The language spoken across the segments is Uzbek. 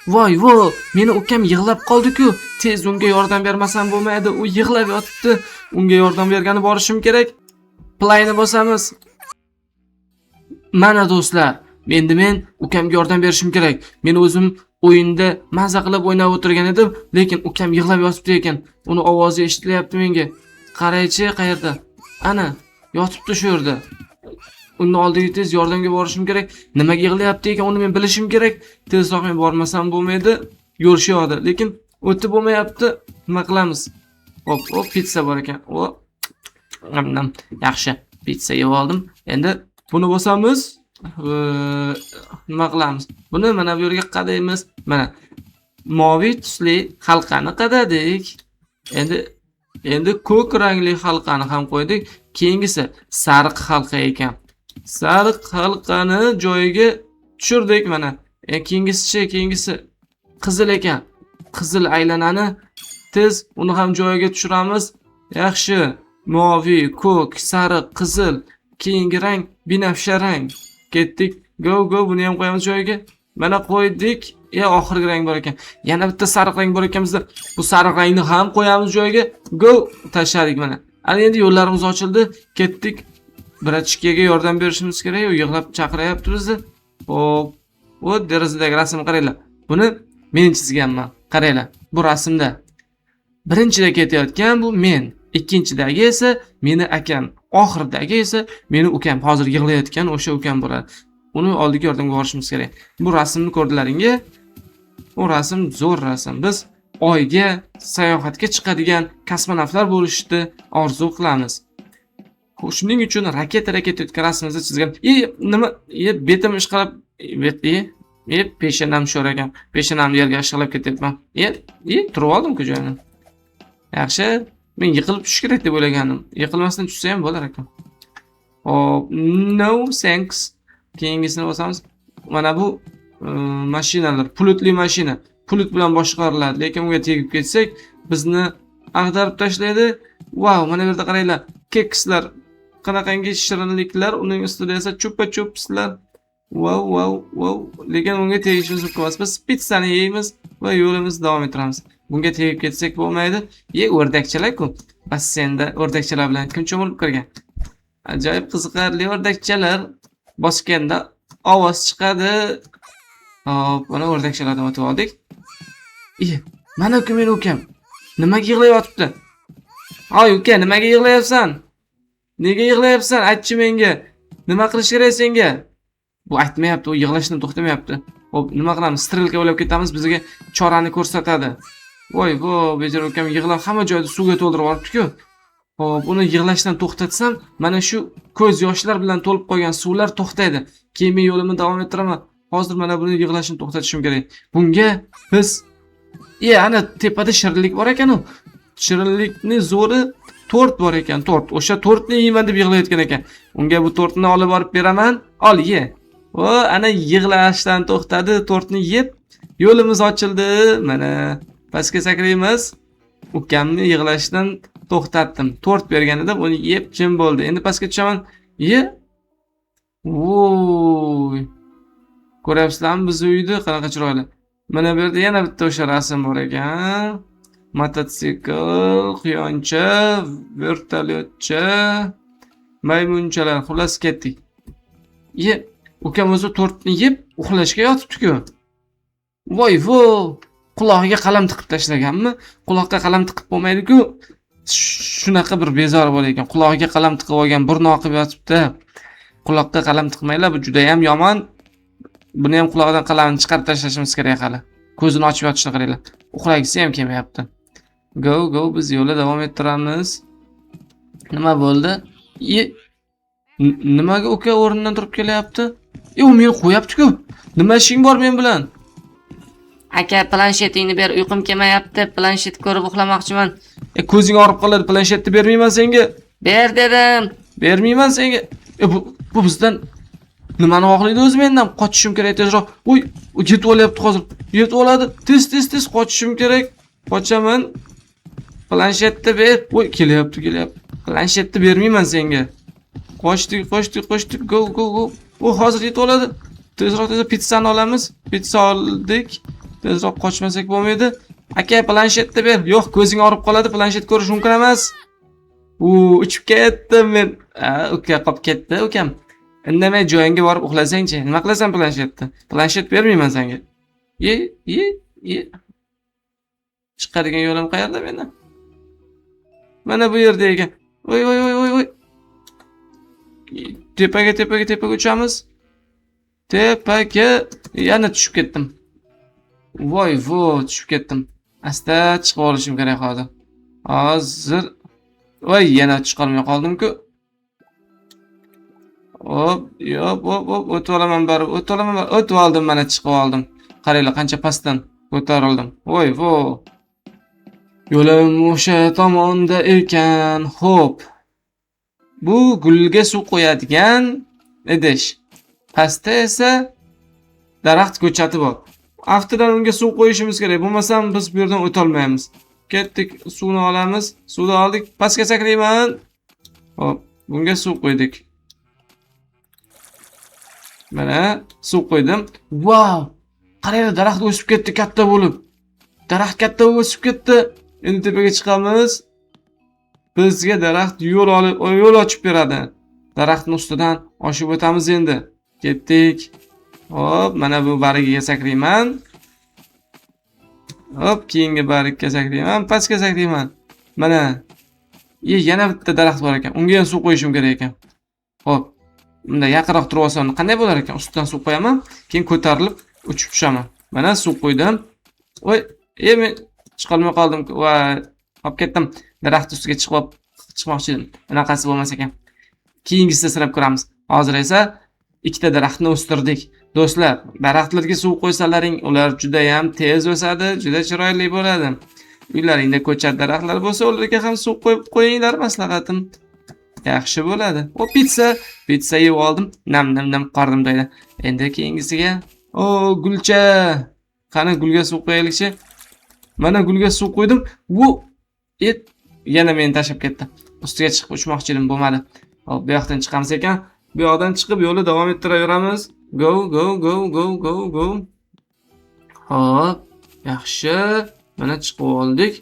Voy, meni ukam yig'lab qoldi-ku. Tez unga yordam bermasam bo'lmaydi. U yig'lab yotibdi. Unga yordam bergani borishim kerak. Playni bosamiz. Mana do'stlar, endi men ukamga yordam berishim kerak. Men o'zim o'yinda maza qilib o'ynab o'tirgan edim, lekin ukam yig'lab yotibdi ekan. Uni ovozi eshitilyapti menga. Qaraychi, qayerda? Ana, yotibdi shu yerda. Uni oldiga tez yordamga borishim kerak. Nimaga yig'layapti ekan, uni men bilishim kerak. Tezroq men bormasam bo'lmaydi. Yo'rishyapti, lekin o'tib bo'lmayapti. Nima qilamiz? Hop, pizza bor ekan. Yaxshi, pizza yeb oldim. Endi buni bosamiz. Nima qilamiz? Buni mana bu yerga qadaymiz. Mana moviy tusli halqani qadadik. Endi ko'k rangli halqani ham qo'ydik. Keyingisi sariq halqa ekan. Sariq halqani joyiga tushirdik mana. Keyingisi qizil ekan. Qizil aylanani tez uni ham joyiga tushiramiz. Yaxshi. Moviy, ko'k, sariq, qizil, keyingi rang binafsha rang. Ketdik. Go, buni ham qo'yamiz joyiga. Mana qo'ydik. Oxirgi rang bor ekan. Yana bitta sariq rang bor ekan bizda. Bu sariq rangni ham qo'yamiz joyiga. Go, tashladik mana. Ana endi yo'llarimiz ochildi. Ketdik. Brachkaga yordam berishimiz kerak. U yig'lab chaqiryapti bizni. Hop. O derazadagi rasmni qaranglar. Buni men chizganman. Qaranglar. Bu rasmda birinchida ketayotgan bu men. Ikkinchidagi esa meni akam, oxirdagi esa meni ukam. Hozir yig'layotgan o'sha ukam bo'ladi. Uni oldiga yordamga borishimiz kerak. Bu rasmni ko'rdilaringmi? Bu rasm zo'r rasm. Biz oyga sayohatga chiqadigan kosmonavtlar bo'lishni orzu qilamiz. Shuning uchun raketa ketayotgan rasmimizni chizgan. Nima? Betim ishqalab, peshanam sho'r ekan. Peshanamni yerga ishqalab ketyapman. Turib oldim-ku joyimdan. Yaxshi. Men yiqilib tushish kerak deb o'ylagandim. Yiqilmasdan tushsa ham bo'lar ekan. Hop, no thanks. Keyingisini bosamiz. Mana bu mashinalar, bulutli mashina. Bulut bilan boshqariladi, lekin unga tegib ketsak, bizni ag'darib tashlaydi. Wow, mana bu yerda qaranglar. Kekslar, qanaqangi shirinliklar, uning ustida esa chupa-chupslar. Wow. Lekin unga tegishimiz mumkin emas. Biz pizzani yeymiz va yo'limizni davom ettiramiz. Bunga tegib ketsak bo'lmaydi. O'rdakchalar-ku. Bassenda o'rdakchalar bilan kim cho'milib kirgan? Ajoyib qiziqarli o'rdakchalar. Bosganda ovoz chiqadi. Hop, mana o'rdakchalardan o'tib oldik. Mana men ukam. Nimaga yig'layapti? Hoy uka, nimaga yig'layapsan? Nega yig'layapsan? Aytchi menga. Nima qilish kerak senga? Bu aytmayapti, u yig'lashni to'xtamayapti. Hop, nima qilamiz? Strelka o'ylab ketamiz, bizga chorani ko'rsatadi. Voy, bejor ukam yig'lab hamma joyda suvga to'ldirib olibdi-ku. Hop, uni yig'lashdan to'xtatsam, mana shu ko'z yoshlar bilan to'lib qolgan suvlar to'xtaydi. Keyin men yo'limni davom ettiraman. Hozir mana buni yig'lashini to'xtatishim kerak. Bunga biz ana tepada shirinlik bor ekan-u. Shirinlikni zo'ri tort bor ekan, tort. O'sha tortni yeyman deb yig'layotgan ekan. Unga bu tortni olib borib beraman. Ol, ye. Ana yig'lashdan to'xtadi, tortni yeb, yo'limiz ochildi. Mana pastga sakraymiz. Ukamni yig'lashdan to'xtatdim. Tort bergan edim, uni yeb jim bo'ldi. Endi pastga tushaman. Voy. Ko'ryapsizlarmi biz uyda qanaqa chiroyli. Mana bu yerda yana bitta o'sha rasm bor ekan. Mototsikl, quyoncha, vertolyotcha, maymunchalar, xullas ketdik. Ukam o'zi tortni yeb uxlashga yotibdi-ku. Voy, qulog'iga qalam tiqib tashlaganmi? Quloqqa qalam tiqib bo'lmaydi-ku. Shunaqa bir bezor bo'lar ekan. Quloqiga qalam tiqib olgan, burni oqib yotibdi. Quloqqa qalam tiqmanglar, bu juda ham yomon. Buni ham quloqidan qalamni chiqarib tashlashimiz kerak hali. Ko'zini ochib yotishni qaranglar. Uxlagisi ham kelmayapti. Go, biz yo'lda davom ettiramiz. Nima bo'ldi? Nimaga uka o'rnidan turib kelyapti? U meni qo'yapti-ku. Nima ishing bor men bilan? Aka, planshetingni ber, uyqum kelmayapti. Planshet ko'rib uxlamoqchiman. Ko'zing og'rib qoladi, planshetni bermayman senga. Ber dedim. Bermayman senga. Bu bizdan nimani xohlaydi o'zi mendan? Qochishim kerak tezroq. Yetib olyapti hozir. Yetib oladi. Tez qochishim kerak. Qochaman. Planshetni ber. Kelyapti. Planshetni bermayman senga. Qochdik. Go. Hozir yetib oladi. Tezroq pizzani olamiz. Pizza oldik. Tezroq qochmasak bo'lmaydi. Aka, planshetni ber. Yo'q, ko'zing og'rib qoladi, planshet ko'rish mumkin emas. Uchib ketdim men. Uka qolib ketdi, ukam. Indamay joyingga borib uxlasang-chi. Nima qilasan planshetni? Planshet bermayman senga. Ye. Chiqadigan yo'lim qayerda meni? Mana bu yerda ekan. Voy. Tepaga uchamiz. Tepaga yana tushib ketdim. Voy, tushib ketdim. Asta chiqib olishim kerak hozir. Voy, yana chiqolmay qoldim-ku. Hop, o'tib olaman barib, o'tib oldim, mana chiqib oldim. Qaranglar, qancha pastdan ko'tarildim. Voy. Yo'lim o'sha tomonda ekan. Xo'p. Bu gulga suv qo'yadigan idish. Pastda esa daraxt ko'chati bor. Aftidan unga suv qo'yishimiz kerak. Bo'lmasam biz bu yerdan o'ta olmaymiz. Ketdik, suvni olamiz. Suvni oldik. Pastga sakrayman. Hop, bunga suv qo'ydik. Mana suv qo'ydim. Wow! Qaranglar, daraxt o'sib ketdi katta bo'lib. Daraxt katta bo'lib o'sib ketdi. Endi tepaga chiqamiz. Bizga daraxt yo'l ochib beradi. Daraxtning ustidan oshib o'tamiz endi. Ketdik. Hop, mana bu barigiga sakrayman. Hop, keyingi barikka sakrayman, pastga sakrayman. Mana. Yana bitta daraxt bor ekan. Unga ham suv qo'yishim kerak ekan. Hop. Bunda yaqinroq turib olsam qanday bo'lar ekan? Ustidan suv qo'yaman, keyin ko'tarilib uchib tushaman. Mana suv qo'ydim. Voy, men chiqolmay qoldim. Va olib ketdim. Daraxt ustiga chiqmoqchi edim. Bunaqasi bo'lmas ekan. Keyingisida sinab ko'ramiz. Hozir esa ikkita daraxtni o'stirdik. Do'stlar, daraxtlarga suv qo'ysalaring, ular juda ham tez o'sadi, juda chiroyli bo'ladi. Uylaringda ko'chat daraxtlar bo'lsa, ularga ham suv qo'yib qo'yinglar, maslahatim. Yaxshi bo'ladi. Pitsa yeb oldim. Nam qornim to'ydi. Endi keyingisiga. Gulcha. Qani gulga suv qo'yaylikchi. Mana gulga suv qo'ydim. Yana meni tashlab ketdi. Ustiga chiqib uchmoqchi edim, bo'lmadi. Hop, bu yoqdan chiqamiz ekan. Bu yoqdan chiqib yo'lni davom ettiraveramiz. Go. Hop, yaxshi. Mana chiqib oldik.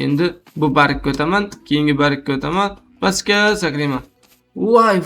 Endi bu barikka o'taman, keyingi barikka o'taman. Pastga sakrayman. Voy,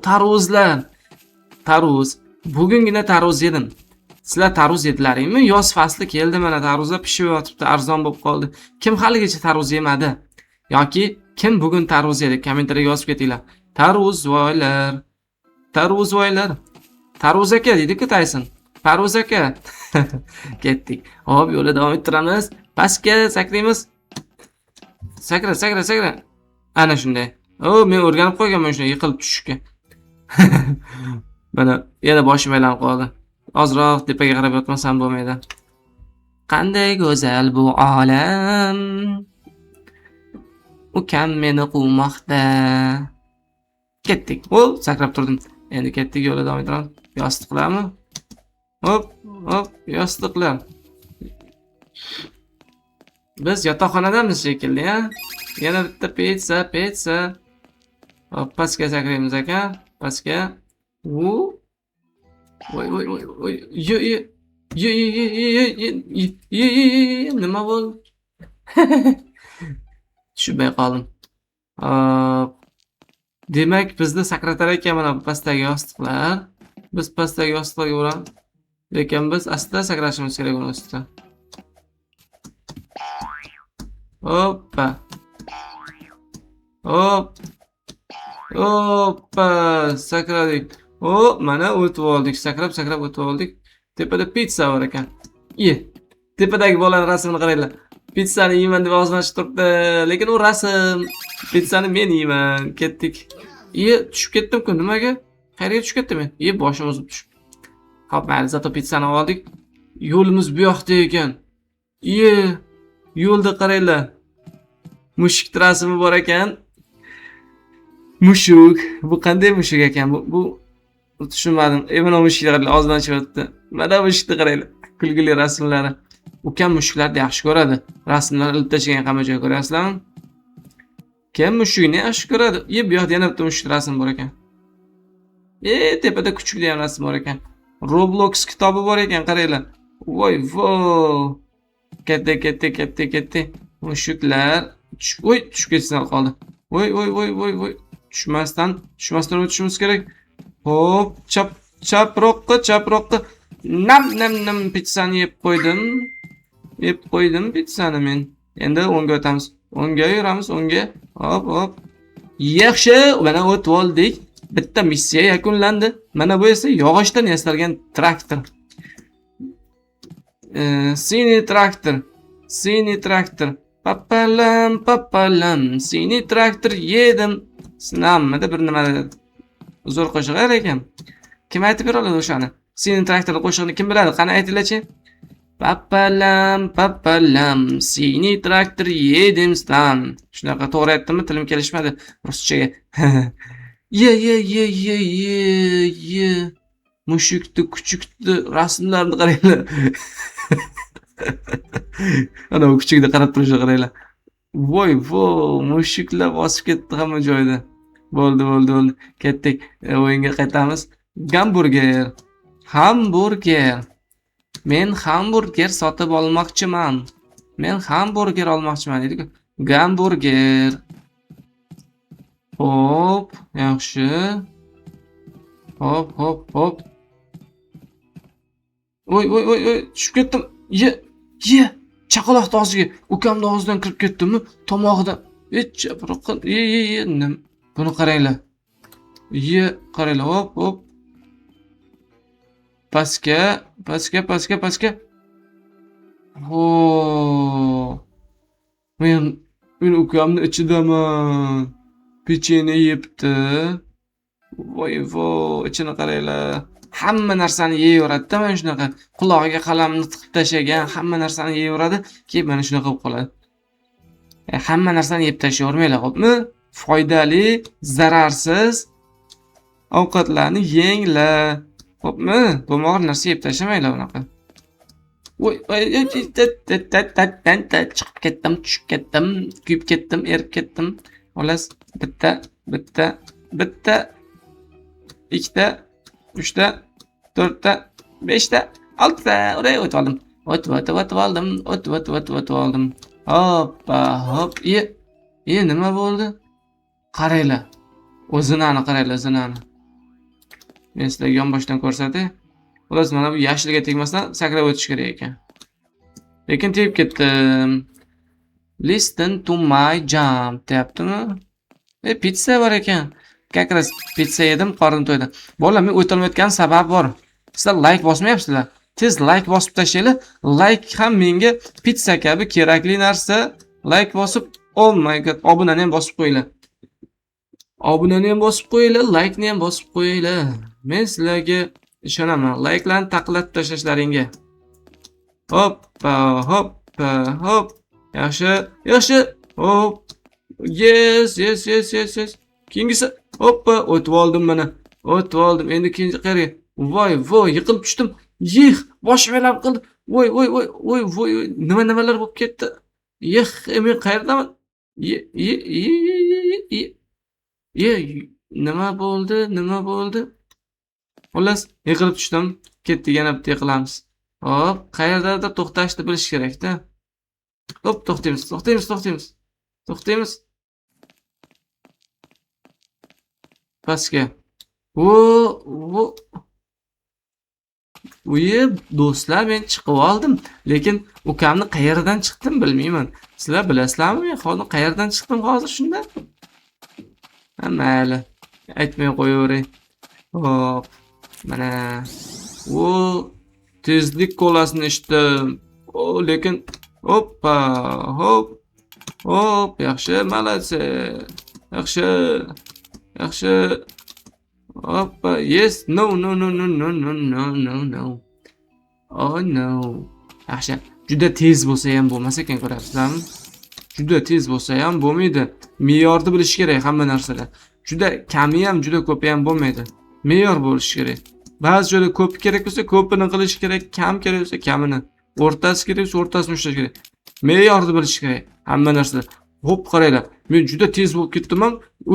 tarvuzlar. Tarvuz. Bugungina tarvuz yedim. Sizlar tarvuz yedilaringmi? Yoz fasli keldi, mana tarvuzlar pishib yotibdi, arzon bo'lib qoldi. Kim haligacha tarvuz yemadi? Yoki kim bugun tarvuz yedi? Kommentariyga yozib ketinglar. Tarvuzvoylar. Tarvuz aka deydi-ku Tayson. Tarvuz aka. Ketdik. Hop, yo'lda davom ettiramiz. Pastga sakraymiz. Sakra. Ana shunday. Men o'rganib qo'yganman shunday yiqilib tushishga. Mana yana boshim aylanib qoldi. Ozroq tepaga qarab yotmasam bo'lmaydi. Qanday go'zal bu olam. Ukam meni quvmoqda. Ketdik. Sakrab turdim. Endi ketdik, yo'lda davom etamiz. Yostiqlarmi? Hop, yostiqlar. Biz yotoqxonadamiz shekilli, ha? Yana bitta pitsa. Hop, pastga sakraymiz aka. Pastga. Voy. Nima bo'ldi? Tushunmay qoldim. Demak, bizda sekretar ekan mana pastdagi yostiqlar. Biz pastdagi yostiqlarga uramiz. Lekin biz asta sakrashimiz kerak uni ustidan. Hoppa. Sakradik. Mana o'tib oldik. Sakrab o'tib oldik. Tepada pitsa bor ekan. Tepadagi bolaning rasmini qaranglar. Pizzani yeyman deb og'zini ochib turibdi, lekin u rasm. Pizzani men yeyman. Ketdik. Tushib ketdim-ku, nimaga? Qayerga tushib ketdim men? Boshim uzib tushib. Hop, mayli, zato pizzani oldik. Yo'limiz bu yoqda ekan. Yo'lda qaranglar. Mushuk rasmi bor ekan. Mushuk. Bu qanday mushuk ekan? Bu tushunmadim. Mana mushuklar og'zini ochyapti. Mana mushukni qaranglar. Kulgili rasmlari. Ukam mushuklarni yaxshi ko'radi. Rasmlar ilib tashlagan hamma joy ko'rasizlarmi? Kim mushukni yaxshi ko'radi? Bu yoqda yana bitta mushuk rasmi bor ekan. Tepada kuchukda ham rasm bor ekan. Roblox kitobi bor ekan, qaranglar. Voy vo. Ketdi. Mushuklar. Voy, tushib ketsa qoldi. Voy. Tushmasdan o'tishimiz kerak. Hop, chaproqqa. Nam pitssani yeb qo'ydim pitssani men. Endi o'ngga o'tamiz. O'ngga yuramiz, o'ngga. Hop. Yaxshi, mana o'tib oldik. Bitta missiya yakunlandi. Mana bu esa yog'ochdan yasalgan traktor. Siniy traktor. Papalam. Siniy traktor yedim. Sinammidi bir nima zo'r qo'shiq ekan. Kim aytib beradi o'shani? Siniy traktor qo'shig'ini kim biladi? Qani aytinglar-chi? Papalam, siniy traktor yedim sinan. Shunaqa to'g'ri aytdimmi? Tilim kelishmadi ruschaga. Ye. Mushukni, kuchukni rasmlarini qaranglar. Ana u kuchukni qarab turishni qaranglar. Voy, mushuklar bosib ketdi hamma joyda. Bo'ldi. Ketdik. O'yinga qaytamiz. Hamburger. Men hamburger sotib olmoqchiman. Deydi-ku. Hamburger. Hop, yaxshi. Hop. Voy, tushib ketdim. Ye. Chaqaloq og'ziga, ukamning og'zidan kirib ketdimi? Tomog'idan. Chaproqqa. Ye. Buni qaranglar. Qaranglar. Hop. Pastga. Men ukamning ichidaman. Pechene yebdi. Voy, ichini qaranglar. Hamma narsani yeyveradi-da, mana shunaqa. Qulog'iga qalamni tiqib tashagan, hamma narsani yeyveradi, keyin mana shunaqa bo'lib qoladi. Hamma narsani yeb tashlayvermanglar, xo'pmi? Foydali, zararsiz ovqatlarni yenglar. Xo'pmi? Bo'lmag'ur narsa yeb tashlamanglar unaqa. Voy, chiqib ketdim, tushib ketdim, kuyib ketdim, erib ketdim. Xolos, bitta, ikkita, 3ta, 4ta, 5ta, 6ta. Oraya o'tib oldim. O'tib oldim. Hop. Nima bo'ldi? Qaranglar. O'zinani qaranglar, zinani. Men sizlarga yonboshdan ko'rsatay. Xolos, mana bu yashilga tegmasdan sakrab o'tish kerak ekan. Lekin tegib ketdim. Listen to my jump deyaptimi? Pizza bor ekan. Как раз pizza yedim, qorin to'ydi. Bolalar, men o'tolmayotgan sabab bor. Sizlar like bosmayapsizlar. Tez like bosib tashlanglar. Like ham menga pizza kabi kerakli narsa. Like bosib, oh my god, obunani ham bosib qo'yinglar. Like ni ham bosib qo'yinglar. Men sizlarga ishonaman. Like'larni taqlatib tashlashlaringga. Hop. Yaxshi. Hop. Yes. Keyingisi. Hoppa, o'tib oldim mana. Endi ikkinchi qariya. Voy, yiqilib tushdim. Boshim elab qildi. Voy, nimalar bo'lib ketdi. Men qayerdaman? Nima bo'ldi? Xolos, yiqilib tushdim. Ketdik, yana bitta yiqilamiz. Hop, qayerdadir to'xtashni bilish kerak-da. Hop, to'xtaymiz. Pastga. Do'stlar, men chiqib oldim, lekin ukamni qayerdan chiqdim bilmayman. Sizlar bilasizlarmi? Men hozir qayerdan chiqdim hozir shunda? Mayli, aytmay qo'yaveray. Hop, mana. Tezlik qo'lasini eshitdim. Lekin hoppa, hop. Yaxshi, malasi. Yaxshi. Hoppa, yes, no. Oh no. Yaxshi. Juda tez bo'lsa ham bo'lmas ekan, ko'rasizlarmi? Juda tez bo'lsa ham bo'lmaydi. Me'yorni bilish kerak hamma narsalar. Juda kami ham, juda ko'pi ham bo'lmaydi. Me'yor bo'lish kerak. Ba'zi joyda ko'p kerak bo'lsa, ko'pini qilish kerak, kam kerak bo'lsa, kamini. O'rtasi kerak bo'lsa, o'rtasini ushlash kerak. Me'yorni bilish kerak hamma narsalar. Hop, qaranglar. Men juda tez bo'lib ketdim,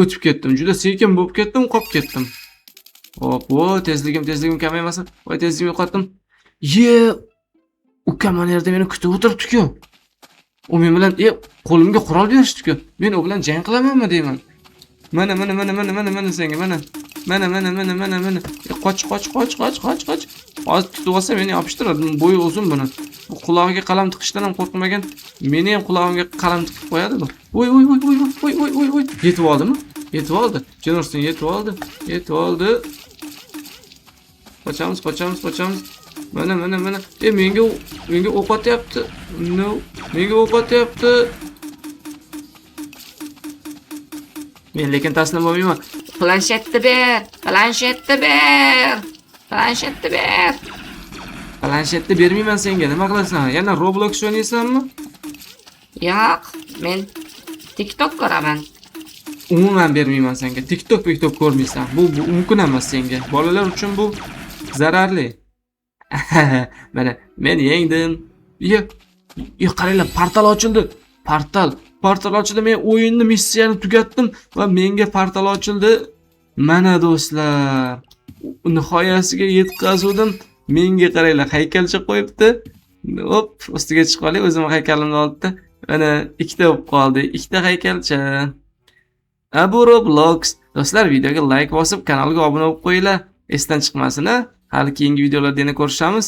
o'tib ketdim. Juda sekin bo'lib ketdim, qolib ketdim. Hop, tezligim kamaymasa. Voy, tezligimni yo'qotdim. ukam mana yerda meni kutib o'tiribdi-ku. U men bilan qo'limga qurol berishdi-ku. Men u bilan jang qilamanmi deyman. Mana senga mana. Mana. Qoch. Hozir tutib olsa meni yopishtiradi. Bo'yi uzun buni. Bu qulog'iga qalam tiqishdan ham qo'rqmagan. Meni ham qulog'imga qalam tiqib qo'yadi bu. Voy. Yetib oldimi? Yetib oldi. Jenursin yetib oldi. Qochamiz. Mana. Menga o'q otyapti. No, menga o'q otyapti. Men lekin taslim bo'lmayman. Planshetni ber. Planshetni bermayman senga. Nima qilasan? Yana Roblox o'ynaysanmi? Yo'q, men TikTok ko'raman. Umuman bermayman senga. TikTok ko'rmaysan. Bu mumkin emas senga. Bolalar uchun bu zararli. Mana men yengdim. Qaranglar, portal ochildi. Portal ochildi. Men o'yinni missiyani tugatdim va menga portal ochildi. Mana do'stlar, nihoyasiga yetkazdim. Menga qaranglar, haykalcha qo'yibdi. Hop, ustiga chiqib olay. O'zim haykalimni oldi. Mana ikkita bo'lib qoldi. Ikkita haykalcha. Bu Roblox. Do'stlar, videoga like bosib, kanalga obuna bo'lib qo'yinglar. Esdan chiqmasin, ha. Hali keyingi videolarda yana ko'rishamiz.